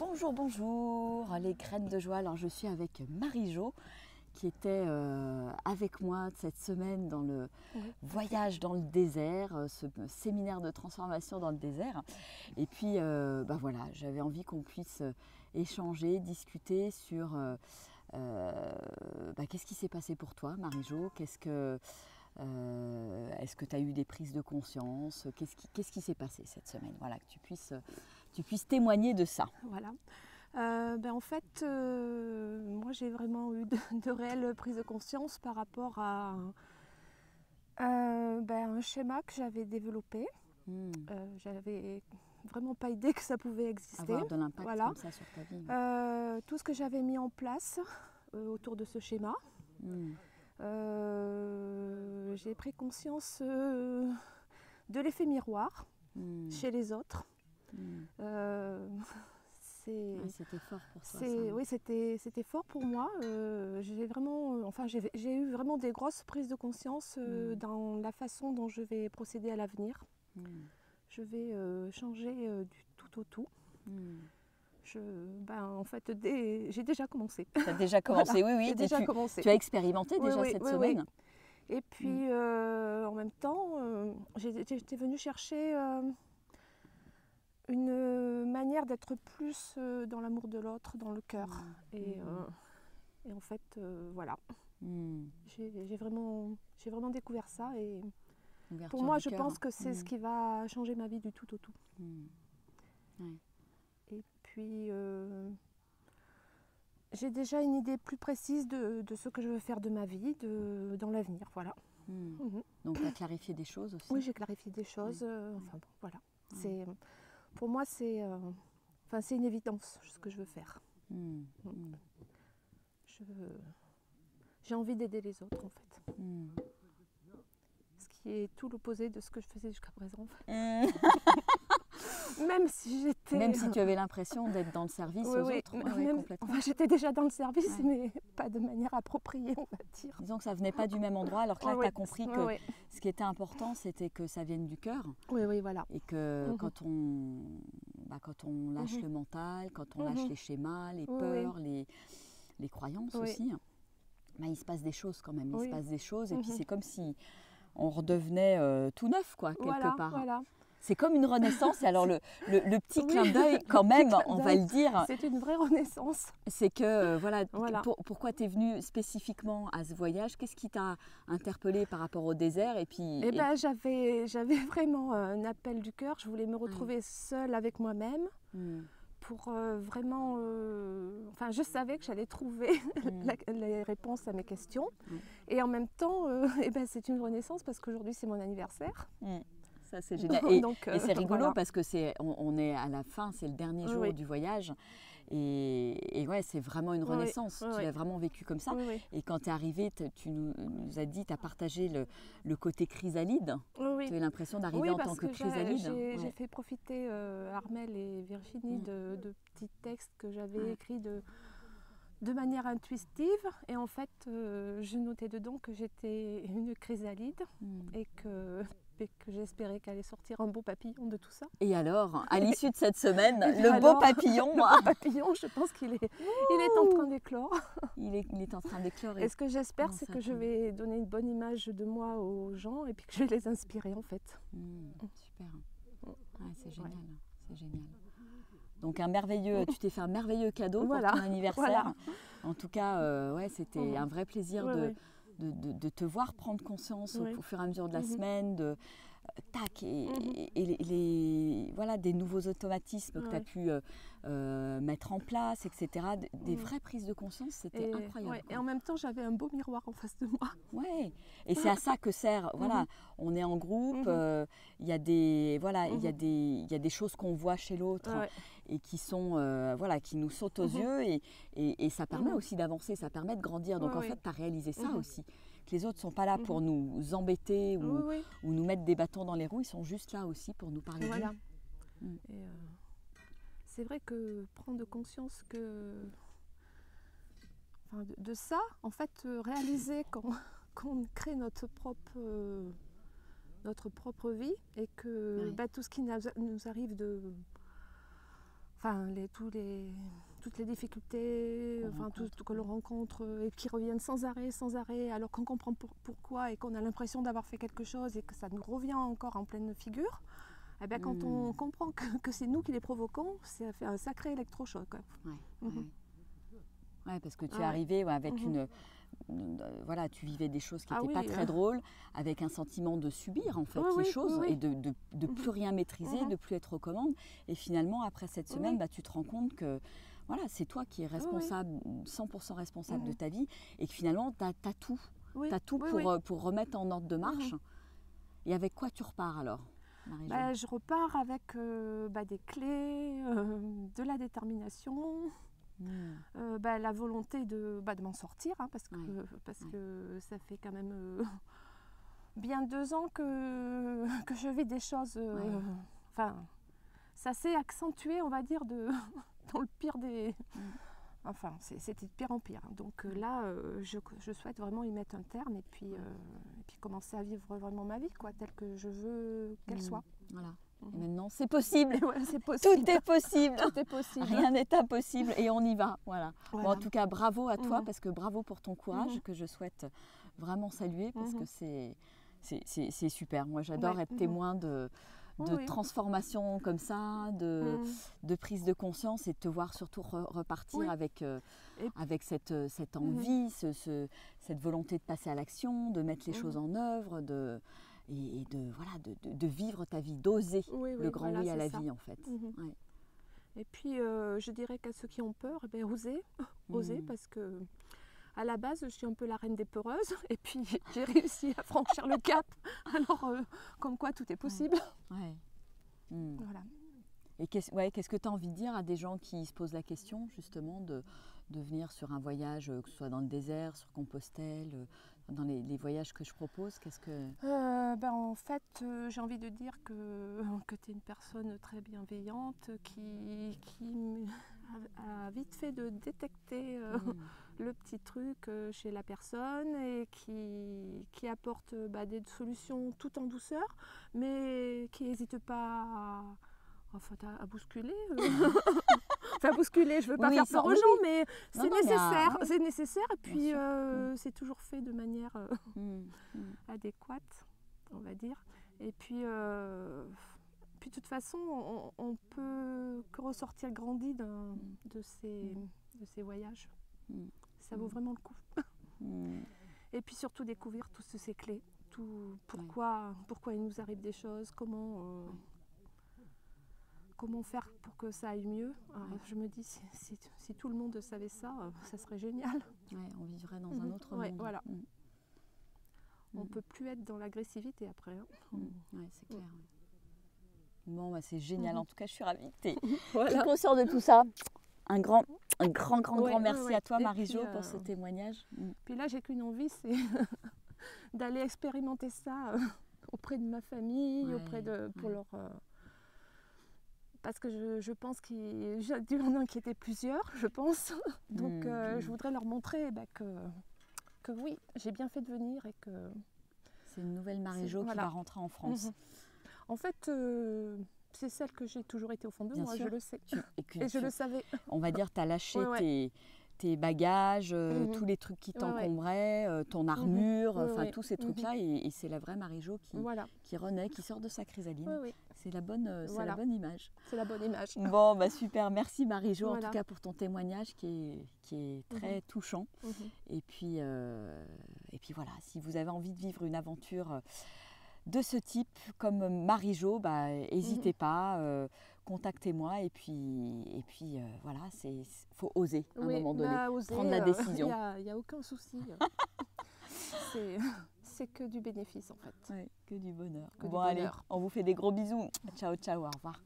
Bonjour, bonjour, les graines de joie. Alors je suis avec Marie-Jo qui était avec moi cette semaine dans le voyage dans le désert, ce séminaire de transformation dans le désert. Et puis voilà, j'avais envie qu'on puisse échanger, discuter sur qu'est-ce qui s'est passé pour toi, Marie-Jo. Est-ce que tu as eu des prises de conscience? Qu'est-ce qui s'est passé cette semaine? Voilà, que tu puisses témoigner de ça. Voilà. En fait, moi j'ai vraiment eu de réelles prises de conscience par rapport à un schéma que j'avais développé. J'avais vraiment pas idée que ça pouvait exister. Avoir de l'impact voilà. comme ça sur ta vie. Tout ce que j'avais mis en place autour de ce schéma. J'ai pris conscience de l'effet miroir chez les autres. C'était fort pour toi. Oui, c'était fort pour moi. J'ai eu vraiment des grosses prises de conscience dans la façon dont je vais procéder à l'avenir. Je vais changer du tout au tout. J'ai déjà commencé. Tu as déjà commencé, voilà, oui. J'ai déjà commencé. Tu as expérimenté déjà cette semaine. Et puis, en même temps, j'étais venue chercher une manière d'être plus dans l'amour de l'autre, dans le cœur. Et en fait, voilà. J'ai vraiment découvert ça. Et pour moi, je pense que c'est ce qui va changer ma vie du tout au tout. Et puis, j'ai déjà une idée plus précise de ce que je veux faire de ma vie, dans l'avenir. Voilà. Donc, tu as clarifié des choses aussi? Oui, j'ai clarifié des choses. Voilà. Pour moi, c'est une évidence ce que je veux faire. J'ai envie d'aider les autres, en fait. Ce qui est tout l'opposé de ce que je faisais jusqu'à présent. Même si tu avais l'impression d'être dans le service aux autres. Complètement. J'étais déjà dans le service, mais pas de manière appropriée, on va dire. Disons que ça ne venait pas du même endroit, alors que là, tu as compris que ce qui était important, c'était que ça vienne du cœur. Oui, voilà. Et que quand on lâche le mental, quand on lâche les schémas, les peurs, les croyances aussi, il se passe des choses quand même. Il se passe des choses, et puis c'est comme si on redevenait tout neuf, quoi, quelque part. Voilà. C'est comme une renaissance. Et alors, le petit clin d'œil, quand même, on va le dire. C'est une vraie renaissance. C'est que, pourquoi tu es venue spécifiquement à ce voyage? Qu'est-ce qui t'a interpellé par rapport au désert? J'avais vraiment un appel du cœur. Je voulais me retrouver seule avec moi-même pour vraiment... je savais que j'allais trouver les réponses à mes questions. Et en même temps, c'est une renaissance parce qu'aujourd'hui, c'est mon anniversaire. Ça, c'est génial. Et c'est rigolo parce que on est à la fin, c'est le dernier jour du voyage. Et c'est vraiment une renaissance. Tu l'as vraiment vécu comme ça. Et quand tu es arrivée, tu nous as dit, tu as partagé le côté chrysalide. Tu avais l'impression d'arriver en tant que chrysalide. J'ai fait profiter Armelle et Virginie de petits textes que j'avais écrits de manière intuitive. Et en fait, je notais dedans que j'étais une chrysalide et que j'espérais qu'elle allait sortir un beau papillon de tout ça. Et alors, à l'issue de cette semaine, le beau papillon, je pense qu'il est en train d'éclore. Il est en train d'éclore. Et ce que j'espère, c'est que je vais donner une bonne image de moi aux gens et puis que je vais les inspirer, en fait. Super. C'est génial. C'est génial. Donc tu t'es fait un merveilleux cadeau pour ton anniversaire. En tout cas, c'était un vrai plaisir de te voir prendre conscience au fur et à mesure de la semaine, des nouveaux automatismes que tu as pu mettre en place, etc. Des vraies prises de conscience, c'était incroyable. Et en même temps, j'avais un beau miroir en face de moi. Et c'est à ça que sert. On est en groupe, il y a des choses qu'on voit chez l'autre et qui sont qui nous sautent aux yeux et ça permet aussi d'avancer, ça permet de grandir. Donc en fait, tu as réalisé ça aussi. Que les autres ne sont pas là pour nous embêter ou nous mettre des bâtons dans les roues, ils sont juste là aussi pour nous parler d'eux. Et c'est vrai que prendre conscience de ça, en fait, réaliser qu'on crée notre propre vie et que tout ce qui nous arrive enfin, toutes les difficultés tout que l'on rencontre et qui reviennent sans arrêt, alors qu'on comprend pourquoi et qu'on a l'impression d'avoir fait quelque chose et que ça nous revient encore en pleine figure. Eh bien, quand on comprend que c'est nous qui les provoquons, ça fait un sacré électrochoc. Ouais, parce que tu es arrivée avec voilà, tu vivais des choses qui n'étaient pas très drôles, avec un sentiment de subir en fait les choses et de plus rien maîtriser, de plus être aux commandes. Et finalement, après cette semaine, tu te rends compte que voilà, c'est toi qui es responsable, 100% responsable de ta vie, et que finalement, tu as tout. Tu as tout pour remettre en ordre de marche. Et avec quoi tu repars alors, Marie-Jo? Je repars avec des clés, de la détermination. La volonté de m'en sortir, parce que ça fait quand même bien 2 ans que je vis des choses. Ça s'est accentué, on va dire, dans le pire des. Enfin, c'était de pire en pire. Donc là, je souhaite vraiment y mettre un terme et puis commencer à vivre vraiment ma vie, telle que je veux qu'elle soit. Voilà. Et maintenant, c'est possible. C'est possible. Tout est possible. Tout est possible. Rien n'est impossible et on y va. Voilà. Bon, en tout cas, bravo à toi, parce que bravo pour ton courage que je souhaite vraiment saluer, parce que c'est super. Moi, j'adore être témoin de transformation comme ça, de prise de conscience et de te voir surtout repartir avec cette envie, cette volonté de passer à l'action, de mettre les choses en œuvre, et de vivre ta vie, d'oser le grand oui à la vie en fait. Et puis je dirais qu'à ceux qui ont peur, oser parce que à la base je suis un peu la reine des peureuses et puis j'ai réussi à franchir le cap, alors comme quoi tout est possible. Voilà. Et qu'est-ce que tu as envie de dire à des gens qui se posent la question justement de venir sur un voyage, que ce soit dans le désert, sur Compostelle, dans les voyages que je propose, qu'est-ce que... En fait, j'ai envie de dire que tu es une personne très bienveillante qui a vite fait de détecter le petit truc chez la personne et qui apporte des solutions tout en douceur, mais qui n'hésite pas à bousculer. Enfin, bousculer, je ne veux pas faire peur aux gens, mais c'est nécessaire. C'est nécessaire et puis c'est toujours fait de manière adéquate, on va dire. Et puis de toute façon, on peut que ressortir grandi de ces voyages. Ça vaut vraiment le coup. Et puis surtout découvrir toutes ces clés, pourquoi il nous arrive des choses, comment faire pour que ça aille mieux. Je me dis, si tout le monde savait ça, ça serait génial. On vivrait dans un autre monde. Voilà. On ne peut plus être dans l'agressivité après. C'est clair. Bon, c'est génial. En tout cas, je suis ravie. Tu es consciente de tout ça. Un grand merci à toi, Marie-Jo, pour ce témoignage. Puis là, j'ai qu'une envie, c'est d'aller expérimenter ça auprès de ma famille, pour leur... Parce que je pense qu'il y a dû en inquiéter plusieurs, je pense. Donc, je voudrais leur montrer que oui, j'ai bien fait de venir et que... C'est une nouvelle Marie-Jo qui va rentrer en France. En fait... c'est celle que j'ai toujours été au fond de moi, je le sais. Et je le savais. On va dire, tu as lâché tes bagages, tous les trucs qui t'encombraient, ton armure, tous ces trucs-là. Et c'est la vraie Marie-Jo qui renaît, qui sort de sa chrysalide. C'est la bonne image. C'est la bonne image. Bon, super. Merci Marie-Jo, en tout cas, pour ton témoignage qui est très touchant. Et puis voilà, si vous avez envie de vivre une aventure... de ce type, comme Marie-Jo, n'hésitez pas, contactez-moi et puis voilà, faut oser à un moment donné, prendre la décision. Il n'y a aucun souci. C'est que du bénéfice en fait. Que du bonheur. Allez, on vous fait des gros bisous. Ciao, ciao, au revoir.